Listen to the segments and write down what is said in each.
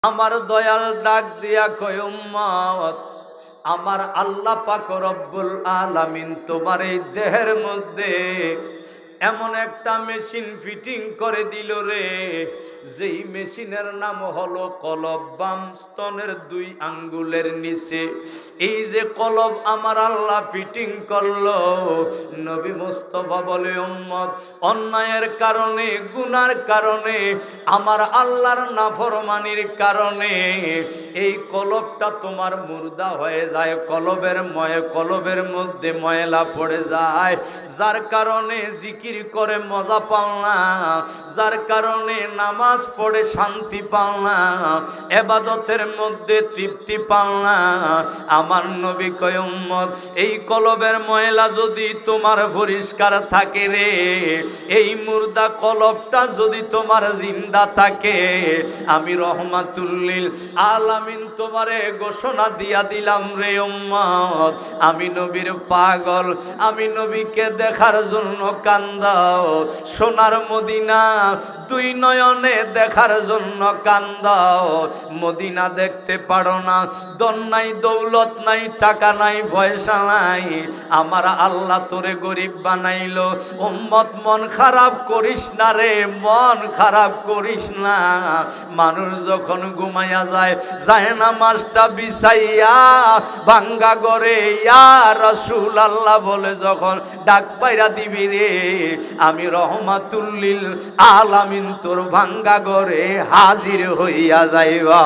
আমার দয়াল ডাক দিয়া কয় উম্মত, আমার আল্লাহ পাক রব্বুল আলামিন তোমার এই দেহের মধ্যে এমন একটা মেশিন ফিটিং করে দিল রে, যেই মেশিনের নাম হলো কলব। বাম স্তনের 2 আঙ্গুলের নিচে এই যে কলব আমার আল্লাহ ফিটিং করলো। নবী মুস্তাফা বলে, উম্মত অন্যায়ের কারণে, গুনার কারণে, আমার আল্লাহর নাফরমানির কারণে এই কলবটা তোমার মুর্দা হয়ে যায়, কলবের মধ্যে ময়লা পড়ে যায়, যার কারণে জিকির করে মজা পাও না, যার কারণে নামাজ পড়ে শান্তি পাও না, ইবাদতের মধ্যে তৃপ্তি পাও না। আমার নবী কয় উম্মত, এই কলবের ময়লা যদি তোমার পরিষ্কার থাকে রে, এই মুর্দা কলবটা যদি তোমার জিন্দা থাকে, আমি রহমাতুল লিল আলামিন তোমারে ঘোষণা দিয়া দিলাম রে উম্মত, আমি নবীর পাগল, আমি নবীকে দেখার জন্য কান্দাও। সোনার মদিনা 2 নয়নে দেখার জন্য কান্দাও। মদিনা দেখতে পারো না, ধন নাই, দৌলত নাই, টাকা নাই, পয়সা নাই, আমার আল্লাহ তোরে গরিব বানাইলো। উম্মত মন খারাপ করিস না রে, মন খারাপ করিস না। মানুষ যখন ঘুমাইয়া যায়, যায় না মাসটা বিছাইয়া ভাঙ্গা গরে ইয়া রাসূলুল্লাহ বলে যখন ডাক পাইরা দিবি রে, আমি রহমাতুল লিল আলামিন তোর ভাঙ্গা গরে হাজির হইয়া যাইবা।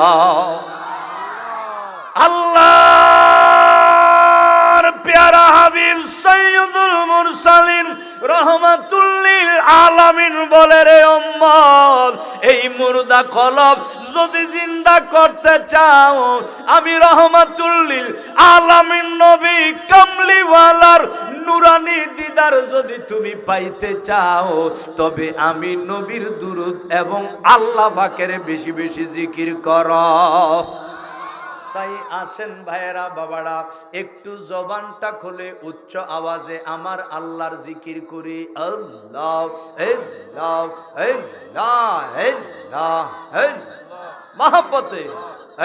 আল্লাহর প্যারা হাবিব সাইয়্যিদুল মুরসালিন রহমাতুল লিল আলামিন বলে রে উম্মত, এই মুর্দা কলব যদি জিন্দা করতে চাও, আমি রহমাতুল লিল আলামিন নবী কামলিওয়ালার নুরানি দিদার যদি তুমি পাইতে চাও, তবে আমি নবীর দুরূদ এবং আল্লাহ পাকের বেশি বেশি জিকির করো। তাই আসেন ভাইয়েরা, বাবারা, একটু জবানটা খুলে উচ্চ আওয়াজে আমার আল্লাহর জিকির করি। আল্লাহ আল্লাহ আল্লাহ আল্লাহ আল্লাহ, মহব্বতে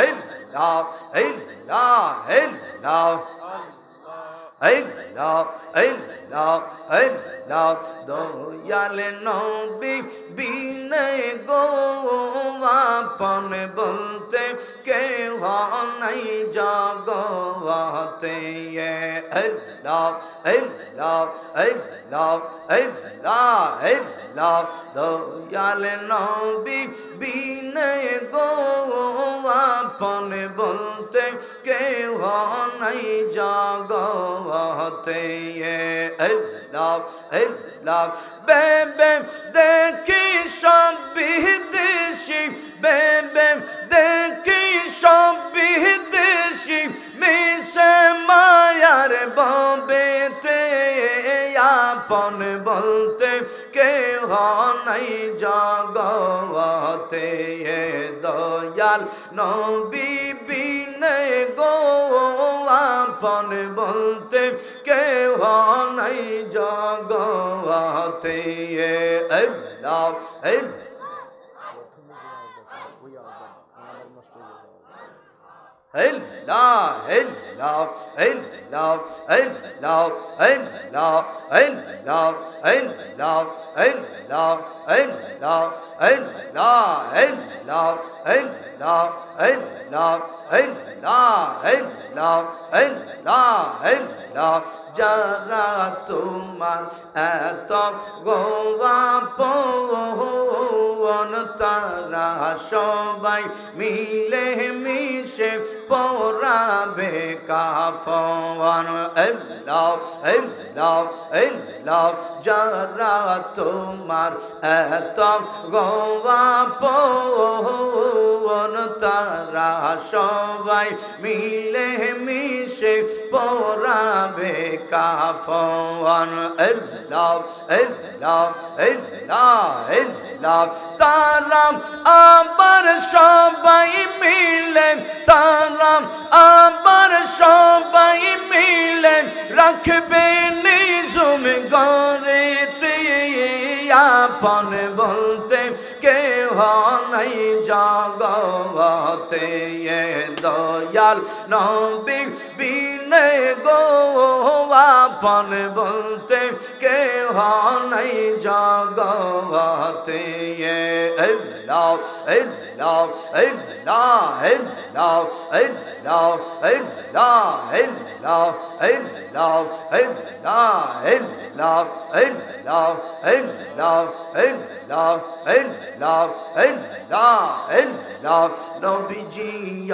আল্লাহ আল্লাহ আল্লাহ আল্লাহ আল্লাহ আল্লাহ। দয়াল নবী বিনয় গো আপন বলতে কেহ নাই জগতে। আল্লাহ আল্লাহ আল্লাহ আল্লাহ আল্লাহ। দয়াল নবী বিনয় গো আপন বলতে কেহ নাই জগতে। আল্লাহ আল্লাহ। বেবে দেখি সব বিদেশি, বেবে দেখি সব বিদেশি, মিশে মায়ার ববেতে আপন বলতে কেহ নাই জগতে। দয়াল নবী বিনয় গো আপন বলতে কেহ নাই জগতে। আল্লাহ আল্লাহ। Allah, Allah, Allah, Allah, Allah, Allah, Allah, Allah, Allah, Allah, Allah, Allah, Allah, Allah, Allah, Allah, যারা তোমার এত গোয়াপন, তারা সবাই মিলে মিশে পরাবে কাফন। আল্লাহ আল্লাহ আল্লাহ। যারা তোমার এত গোয়াপন, তারা সবাই মিলে মিশে পরাবে কাফন। আল্লাহ আল্লাহ আল্লাহ আল্লাহ। তারা আবার সবাই মিলে, তারা আবার সবাই মিলে রাখবে নিজুম গড়েতে আপন বলতে কেহ নাই জগতে দয়াল নবী বিনে গো আপন বলতে কেহ নাই জগতে আল্লাহ আল্লাহ আল্লাহ আল্লাহ আল্লাহ আল্লাহ আল্লাহ আল্লাহ আল্লাহ আল্লাহ আল্লাহ আল্লাহ আল্লাহ আল্লাহ আল্লাহ আল্লাহ নবীজি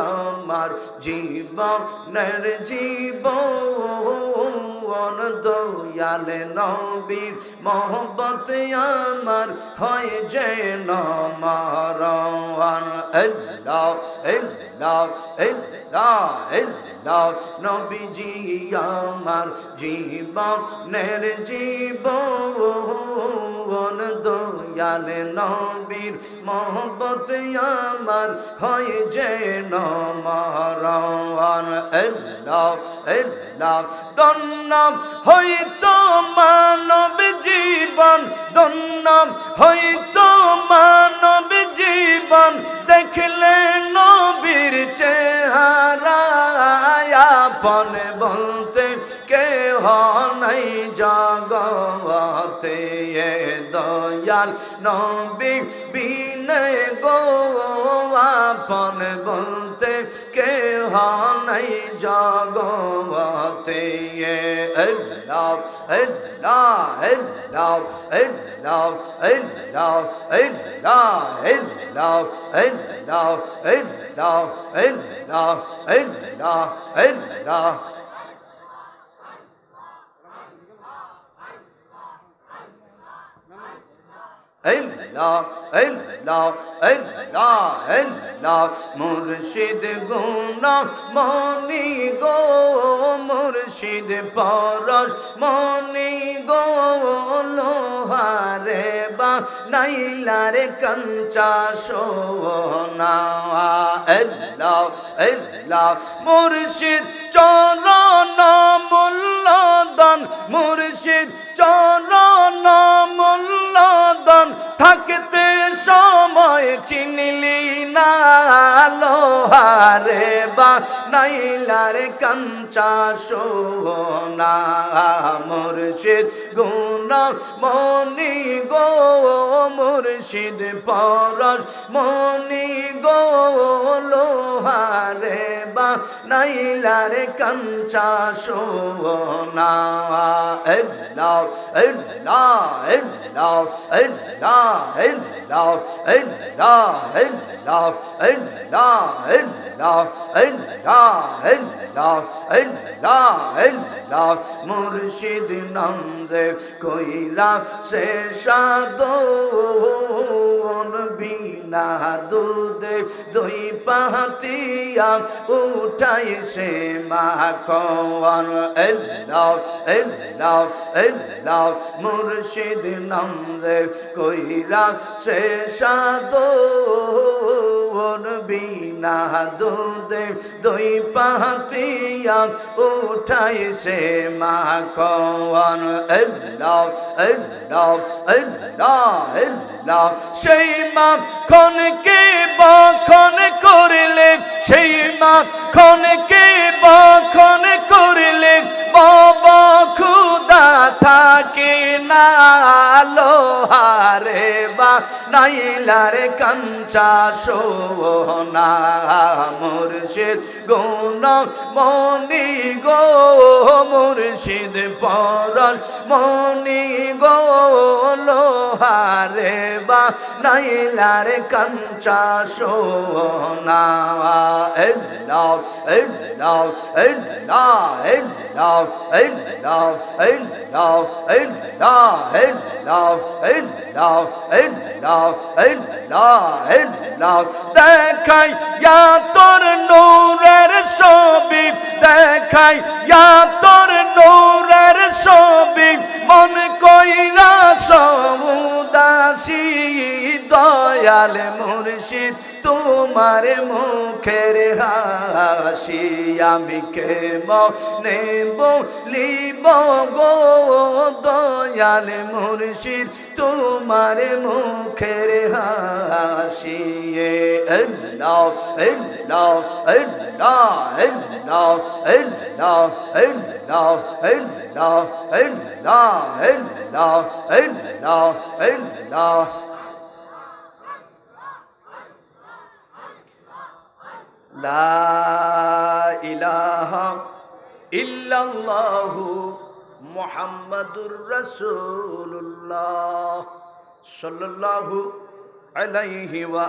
আমার জীবনের জীবন দয়াল নবীর মহব্বত আমার হয় যেন মরণ আল্লাহ আল্লাহ আল্লাহ আল্লাহ নবীজি আমার জীবনের জীবন দয়াল নবীর মহব্বত আমার হয় যেন মরণ আল্লাহ আল্লাহ ধন্য হইতো মানব জীবন ধন্য হইতো মানব জীবন দেখলে নবীর চেহারা আপন বলতে কেহ নাই জগতে দয়াল নবী বিনে গো আপন বলতে কেহ নাই জগতে আল্লাহ আল্লাহ আল্লাহ আল্লাহ আল্লাহ আল্লাহ আল্লাহ আল্লাহ আল্লাহ আল্লাহ আল্লাহ আল্লাহ আল্লাহ আল্লাহ আল্লাহ আল্লাহ মুর্শিদ গুনা মনি গো মুর্শিদ পরশ মনি গো লোহারে বা নাইলারে কঞ্চা সোনা আল্লাহ আল্লাহ মুর্শিদ চরণ মূল্যদান মুর্শিদ চরণ মূল্যদান থাকতে সময় চিনলি না লোহারে বা নাইলার কঞ্চা সোনা মুর্শিদ গুণ মনি গো মুর্শিদ পরশ মনি গো লোহারে বা নাইলার কঞ্চা সোনা আল্লাহ আল্লাহ আল্লাহ আল্লাহ আল্লাহ আল্লাহ আল্লাহ আল্লাহ আল্লাহ আল্লাহ আল্লাহ আল্লাহ আল্লাহ মুর্শিদ নামে কইরা সে সাধন বিনা দুধে দই পাহাতিয়া উঠাই সে মাখন আল্লাহ আল্লাহ আল্লাহ মুর্শিদ নামে কইরা সে সাধন বিনা দুধে দই পাহাতিয়া উঠাই সে মাখন আল্লাহ আল্লাহ আল্লাহ আল্লাহ সেই মাখনকে বখন করলে সেই মাখনকে বখন করলে বাবা খুদা থাকে না লোহারে বা নাইলার কঞ্চা সোনা মুর্শিদ গুণ মনি গো মুর্শিদ পরশ মনি গো লোহারে বা নাইলার কঞ্চা সোনা আল্লাহ আল্লাহ আল্লাহ আল্লাহ আল্লাহ আল্লাহ আল্লাহ আল্লাহ আল্লাহ আল্লাহ আল্লাহ আল্লাহ দেখাই ইয়া তোর নূরের ছবি দেখাই ইয়া তোর নূরের ছবি মন কইরা সমুদাসী দয়াল মুর্শিদ তোমার মুখের হাসি আমি কে মনে বলিব গো দয়াল মুর্শিদ তোমার মুখের হাসি আল্লাহ আল্লাহ আল্লাহ আল্লাহ আল্লাহ আল্লাহ আল্লাহ আল্লাহ আল্লাহ আল্লাহ আল্লাহ লা ইলাহা ইল্লাল্লাহু মুহাম্মাদুর রাসূলুল্লাহ সাল্লাল্লাহু আলাইহি ওয়া